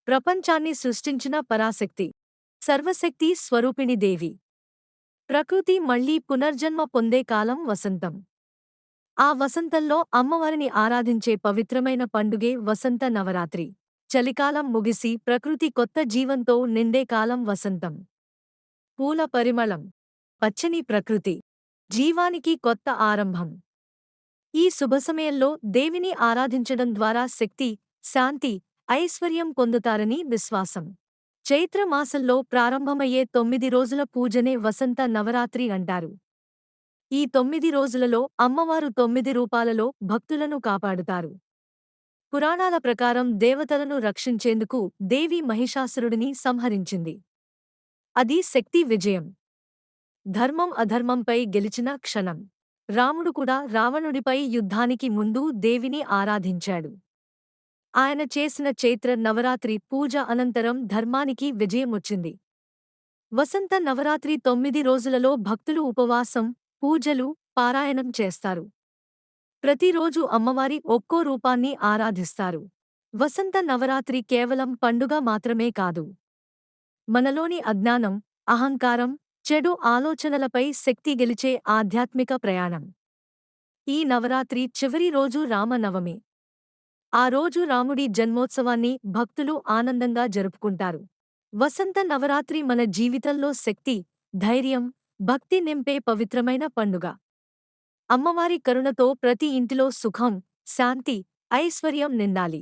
ప్రపంచాన్ని సృష్టించిన పరాశక్తి, సర్వశక్తి స్వరూపిణి దేవి. ప్రకృతి మళ్లీ పునర్జన్మ పొందే కాలం వసంతం. ఆ వసంతంలో అమ్మవారిని ఆరాధించే పవిత్రమైన పండుగే వసంత నవరాత్రి. చలికాలం ముగిసి ప్రకృతి కొత్త జీవంతో నిండే కాలం వసంతం. పూల పరిమళం, పచ్చని ప్రకృతి, జీవానికి కొత్త ఆరంభం. ఈ శుభసమయంలో దేవిని ఆరాధించడం ద్వారా శక్తి, శాంతి, ఐశ్వర్యం పొందుతారని విశ్వాసం. చైత్ర మాసంలో ప్రారంభమయ్యే 9 రోజుల పూజనే వసంత నవరాత్రి అంటారు. ఈ 9 రోజులలో అమ్మవారు 9 రూపాలలో భక్తులను కాపాడుతారు. పురాణాల ప్రకారం దేవతలను రక్షించేందుకు దేవి మహిషాసురుడిని సంహరించింది. అది శక్తి విజయం. ధర్మం అధర్మంపై గెలిచిన క్షణం. రాముడు కూడా రావణుడిపై యుద్ధానికి ముందు దేవిని ఆరాధించాడు. ఆయన చేసిన చైత్ర నవరాత్రి పూజ అనంతరం ధర్మానికి విజయమొచ్చింది. వసంత నవరాత్రి 9 రోజులలో భక్తులు ఉపవాసం, పూజలు, పారాయణం చేస్తారు. ప్రతిరోజు అమ్మవారి ఒక్కో రూపాన్ని ఆరాధిస్తారు. వసంత నవరాత్రి కేవలం పండుగ మాత్రమే కాదు. మనలోని అజ్ఞానం, అహంకారం, చెడు ఆలోచనలపై శక్తి గెలిచే ఆధ్యాత్మిక ప్రయాణం. ఈ నవరాత్రి చివరి రోజు రామనవమి. ఆ రోజు రాముడి జన్మోత్సవాన్ని భక్తులు ఆనందంగా జరుపుకుంటారు. వసంత నవరాత్రి మన జీవితంలో శక్తి, ధైర్యం, భక్తి నింపే పవిత్రమైన పండుగ. అమ్మవారి కరుణతో ప్రతి ఇంటిలో సుఖం, శాంతి, ఐశ్వర్యం నిండాలి.